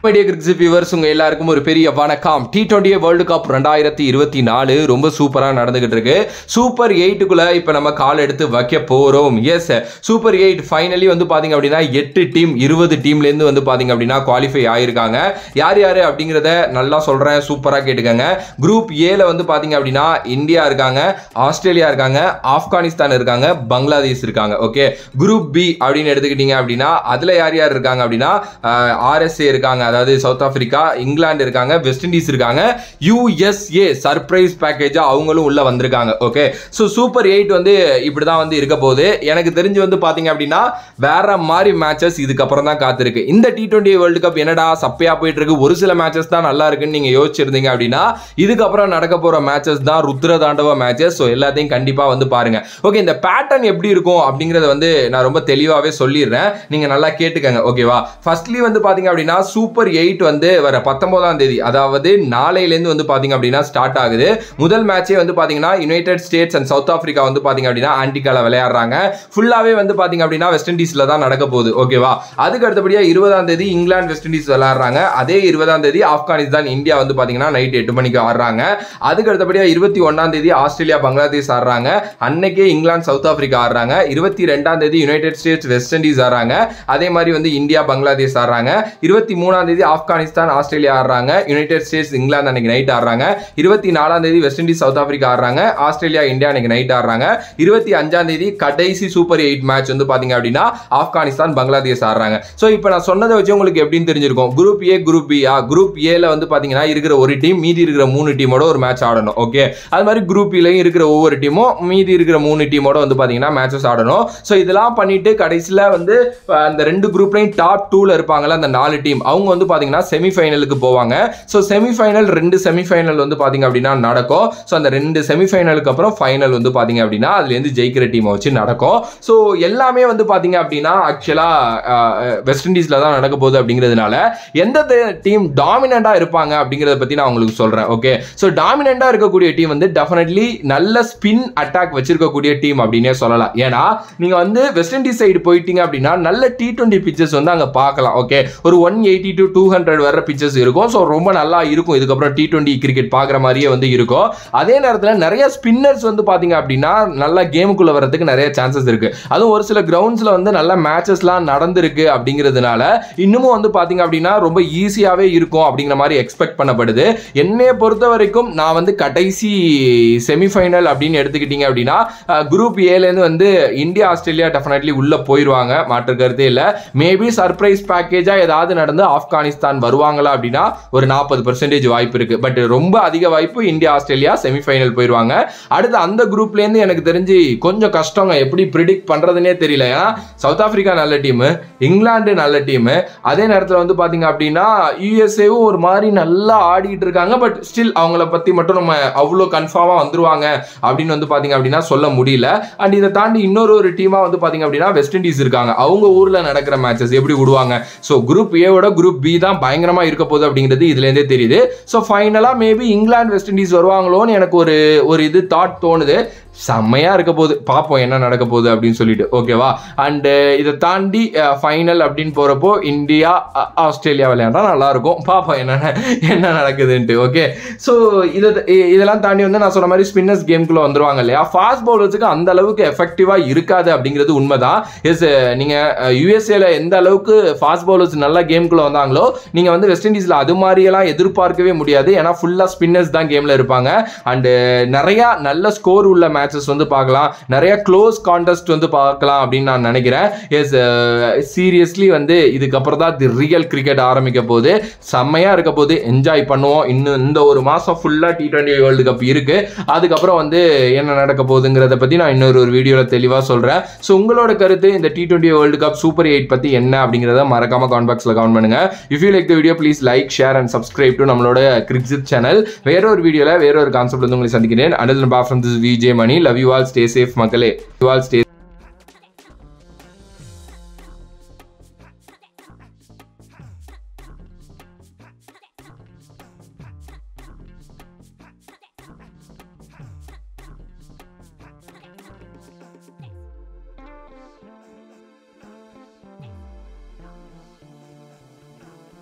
Cricket viewers உங்க எல்லாருக்கும் ஒரு பெரிய வணக்கம். T20 வேர்ல்டு கப் 2024 ரொம்ப சூப்பரா நடந்துகிட்டு இருக்கு. சூப்பர் 8க்குள்ள இப்ப நம்ம கால் எடுத்து வைக்க போறோம். எஸ், சூப்பர் 8 ஃபைனலி வந்து பாத்தீங்க அப்படின்னா 8 டீம் 20 டீம்ல இருந்து வந்து பாத்தீங்க அப்படின்னா குவாலிஃபை ஆயிருக்காங்க. யார் யாரு அப்படிங்கறத நல்லா சொல்றேன், சூப்பரா கேட்டுக்கங்க. குரூப் ஏல வந்து பாத்தீங்க அப்படின்னா இந்தியா இருக்காங்க, ஆஸ்திரேலியா இருக்காங்க, ஆப்கானிஸ்தான் இருக்காங்க, பங்களாதேஷ் இருக்காங்க. ஓகே, குரூப் பி அப்படின்னு எடுத்துக்கிட்டீங்க அப்படின்னா அதுல யார் யார் இருக்காங்க அப்படின்னா RSA இருக்காங்க, அதாவது சவுத் ஆப்பிரிக்கா, இங்கிலாந்து இருக்காங்க, வெஸ்ட் இண்டீஸ் இருக்காங்க, USA சர்ப்ரைஸ் பேக்கேஜா அவங்களும் உள்ள வந்திருக்காங்க. ஓகே, சோ சூப்பர் 8 வந்து இப்படிதான் வந்து இருக்க போகுது. எனக்கு தெரிஞ்சு வந்து பாத்தீங்க அப்படின்னா வேற மாதிரி மேட்சஸ் இதுக்கப்புறம் தான் காத்திருக்கு. இந்த T20 வேர்ல்டு கப் என்னடா சப்பையா போயிட்டு இருக்கு, ஒரு சில மேட்சஸ் தான் நல்லா இருக்குன்னு நீங்க யோசிச்சிருந்தீங்க அப்படின்னா இதுக்கப்புறம் நடக்க போற மேட்சஸ் தான் ருத்ர தாண்டவ மேட்சஸ். ஸோ எல்லாத்தையும் கண்டிப்பா வந்து பாருங்க. ஓகே, இந்த பேட்டர்ன் எப்படி இருக்கும் அப்படிங்கறத வந்து நான் ரொம்ப தெளிவாவே சொல்லிடுறேன், நீங்க நல்லா கேட்டுக்கங்க. ஓகேவா, ஃபர்ஸ்ட்லி வந்து பாத்தீங்க அப்படின்னா சூப்பர் 8 வந்து வர 19ஆம் தேதி, அதாவது நாளையிலேருந்து வந்து பாத்தீங்க அப்படின்னா ஸ்டார்ட் ஆகுது. முதல் மேட்சே வந்து பாத்தீங்கன்னா United states and south Africa வந்து பாத்தீங்க அப்படின்னா ஆன்டிகால விளையாடுறாங்க. ஃபுல்லாவே வந்து பாத்தீங்க அப்படின்னா வெஸ்ட் இண்டீஸ்ல தான் நடக்க போகுது. ஓகேவா, அதுக்கு அடுத்தபடியா 20ஆம் தேதி இங்கிலாந்து வெஸ்ட் இண்டீஸ் விளையாடுறாங்க. அதே 20ஆம் தேதி ஆப்கானிஸ்தான் இந்தியா வந்து பாத்தீங்கன்னா நைட் 8 மணிக்கு ஆடுறாங்க. அதுக்கு அடுத்தபடியா 21ஆம் தேதி ஆஸ்திரேலியா பங்களாதேஷ் ஆடுறாங்க. அன்னைக்கே இங்கிலாந்து சவுத் ஆப்பிரிக்கா ஆடுறாங்க. 22ஆம் தேதி யுனைடெட் ஸ்டேட்ஸ் வெஸ்ட் இண்டீஸ் ஆடுறாங்க. அதே மாதிரி வந்து இந்தியா பங்களாதேஷ் ஆடுறாங்க. 23ஆம் தேதி ஆப்கானிஸ்தான் ஆஸ்திரேலியா ஆடுறாங்க. யுனைடெட் ஸ்டேட்ஸ் இங்கிலாந்து அன்னைக்கு நைட் ஆடுறாங்க. 24ஆம் தேதி வெஸ்ட் இண்டீஸ் சவுத் ஆப்பிரிக்கா ஆடுறாங்க. ஆஸ்திரேலியா இந்தியா அன்னைக்கு நைட் ஆடுறாங்க. 25ஆம் தேதி கடைசி சூப்பர் 8 மேட்ச் வந்து பாத்தீங்க அப்படின்னா ஆப்கானிஸ்தான் பங்களாதேஷ் ஆடுறாங்க. சோ இப்போ நான் சொன்னதை வச்சு உங்களுக்கு எப்படின்னு தெரிஞ்சிருக்கும். Group A group B, group ஏல வந்து பாத்தீங்கன்னா இருக்கிற ஒரு டீம் மீதி இருக்கிற 3 டீமோட ஒரு மேட்ச் ஆடணும். ஓகே, அது மாதிரி குரூப் பிலையும் இருக்கிற ஒவ்வொரு டீமும் மீதி இருக்கிற 3 டீமோட வந்து பாத்தீங்கன்னா மேட்சஸ் ஆடணும். சோ இதெல்லாம் பண்ணிட்டு கடைசியில வந்து அந்த 2 குரூப்லயும் டாப் 2ல இருப்பாங்கல்ல அந்த 4 டீம், அவங்க வந்து பாத்தீங்கன்னா செமிஃபைனலுக்கு போவாங்க. சோ செமிஃபைனல் 2 செமிஃபைனல் வந்து பாத்தீங்க அப்படின்னா நடக்கும். சோ அந்த 2 செமிஃபைனலுக்கு அப்புறம் ஃபைனல் வந்து பாத்தீங்க அப்படின்னா அதுல இருந்து ஜெயிக்கிற டீமை வச்சு நடக்கும். சோ எல்லாமே வந்து பாத்தீங்க அப்படின்னா ஆக்சுவலா வெஸ்ட் இண்டீஸ்ல தான் நடக்க போகுது அப்படிங்கிறதுனால எந்த டீம் டாமினண்டா இருப்பாங்க அப்படிங்கறத பத்தி நான் உங்களுக்கு சொல்றேன். ஓகே, சோ டாமினண்டா இருக்கக்கூடிய டீம் வந்து டெஃபினெட்லி நல்ல ஸ்பின் அட்டாக் வச்சிருக்கக்கூடிய டீம் அப்படின்னே சொல்லலாம். ஏன்னா நீங்க வந்து வெஸ்ட் இண்டீஸ் சைடு போயிட்டீங்க அப்படின்னா நல்ல T20 பிச்சர்ஸ் வந்து அங்க பார்க்கலாம். ஓகே, ஒரு 180 to 200 வர பிச்சர்ஸ் இருக்கும். ஸோ ரொம்ப நல்லா இருக்கும். இதுக்கப்புறம் T20 கிரிக்கெட் பார்க்குற மாதிரியே வந்து இருக்கும். அதே நேரத்தில் நிறைய ஸ்பின்னர்ஸ் வந்து பார்த்தீங்க அப்படின்னா நல்லா கேமுக்குள்ள வரதுக்கு நிறைய சான்சஸ் இருக்கு. அதுவும் ஒரு சில கிரவுண்ட்ஸ்ல வந்து நல்ல மேட்சஸ்லாம் நடந்திருக்கு அப்படிங்கிறதுனால இன்னமும் வந்து பார்த்தீங்க அப்படின்னா ரொம்ப ஈஸியாகவே இருக்கும் அப்படிங்கிற மாதிரி எக்ஸ்பெக்ட் பண்ணப்படுது. என்னைய பொறுத்த வரைக்கும் நான் வந்து கடைசி செமிஃபைனல் அப்படின்னு எடுத்துக்கிட்டீங்க அப்படின்னா குரூப் ஏலேருந்து வந்து இந்தியா ஆஸ்திரேலியா டெஃபினெட்லி உள்ள போயிடுவாங்க, மாற்று கருத்தே இல்லை. மேபி சர்ப்ரைஸ் பேக்கேஜா ஏதாவது நடந்து ஆப்கானிஸ்தான் வருவாங்களா அப்படின்னா ஒரு 40% வாய்ப்பு இருக்கு. பட் ரொம்ப அதிக வாய்ப்பு இந்தியா ஆஸ்திரேலியா செமிஃபைனல் போயிடுவாங்க. அடுத்து அந்த குரூப்ல இருந்து எனக்கு தெரிஞ்சு கொஞ்சம் கஷ்டங்க, எப்படி ப்ரிடிக்ட் பண்றதுனே தெரியல. ஏன்னா சவுத் ஆப்பிரிக்கா நல்ல டீம், இங்கிலாந்து நல்ல டீம், அதே நேரத்தில் வந்து பாத்தீங்க அப்படின்னா யூஎஸ்ஏவும் ஒரு மாதிரி நல்லா ஆடிட்டு இருக்காங்க. பட் ஸ்டில் அவங்கள பத்தி மட்டும் நம்ம அவ்வளோ கன்ஃபார்மா வந்துருவாங்க அப்படின்னு வந்து பாத்தீங்க அப்படின்னா சொல்ல முடியல. அண்ட் இதை தாண்டி இன்னொரு டீமா வந்து பாத்தீங்க அப்படின்னா வெஸ்ட் இண்டீஸ் இருக்காங்க. அவங்க ஊர்ல நடக்கிற மேட்சஸ் எப்படி விடுவாங்க. ஸோ குரூப் ஏவோட குரூப் பி தான் பயங்கரமா இருக்க போகுது அப்படிங்கிறது இதுல இருந்தே தெரியுது. ஸோ ஃபைனலா மேபி இங்கிலாந்து வெஸ்ட் இண்டீஸ் வருவாங்களோன்னு எனக்கு ஒரு இது தாட் தோணுது. செம்மையா இருக்க போகுது, பார்ப்போம் என்ன நடக்க போகுது அப்படின்னு சொல்லிட்டு. ஓகேவா, அண்ட் இதை தாண்டி ஃபைனல் அப்படின்னு போறப்போ இந்தியா ஆஸ்திரேலியா விளையாண்டா நல்லா இருக்கும். பார்ப்போம் என்ன நடக்குதுன்ட்டு. ஓகே, ஸோ இதெல்லாம் தாண்டி வந்து நான் சொன்ன மாதிரி ஸ்பின்னர்ஸ் கேம்குள்ள வந்துருவாங்க இல்லையா. ஃபாஸ்ட் பவுலர்ஸுக்கு அந்த அளவுக்கு எஃபெக்டிவா இருக்காது அப்படிங்கிறது உண்மைதான். எஸ், நீங்க யூஎஸ்ஏல எந்த அளவுக்கு ஃபாஸ்ட் பவுலர்ஸ் நல்லா கேம்குள்ள வந்தாங்களோ நீங்க வந்து வெஸ்ட் இண்டீஸ்ல அது மாதிரியெல்லாம் எதிர்பார்க்கவே முடியாது. ஏன்னா ஃபுல்லா ஸ்பின்னர்ஸ் தான் கேம்ல இருப்பாங்க. அண்ட் நிறைய நல்ல ஸ்கோர் உள்ள மேட்சஸ் வந்து பார்க்கலாம், நிறைய க்ளோஸ் கான்டெஸ்ட் வந்து பார்க்கலாம் அப்படின்னு நான் நினைக்கிறேன். எஸ், சீரியஸ்லி வந்து இதுக்கப்புறம் தான் தி ரியல் கிரிக்கெட் ஆரம்பிக்க போகுது. செம்மையா இருக்க போது, என்ஜாய் பண்ணுவோம். இன்னும் இந்த ஒரு மாசம் ஃபுல்லா T20 வேர்ல்டு கப் இருக்கு. அதுக்கப்புறம் வந்து என்ன நடக்க போகுதுங்கிறத பத்தி நான் இன்னொரு வீடியோல தெளிவா சொல்றேன். ஸோ உங்களோட கருத்து இந்த T20 வேர்ல்டு கப் சூப்பர் 8 பத்தி என்ன அப்படிங்கிறத மறக்காம கமெண்ட் பாக்ஸ்ல கமெண்ட் பண்ணுங்க. If you like the video please like, share and subscribe to நம்மளோட கிரிக்கெட் சேனல். வேறொரு வீடியோல வேறொரு கான்செப்ட் வந்து உங்களை சந்திக்கிறேன். Until then, bye from this VJ Money. Love you all. Stay safe, மக்களே. You all stay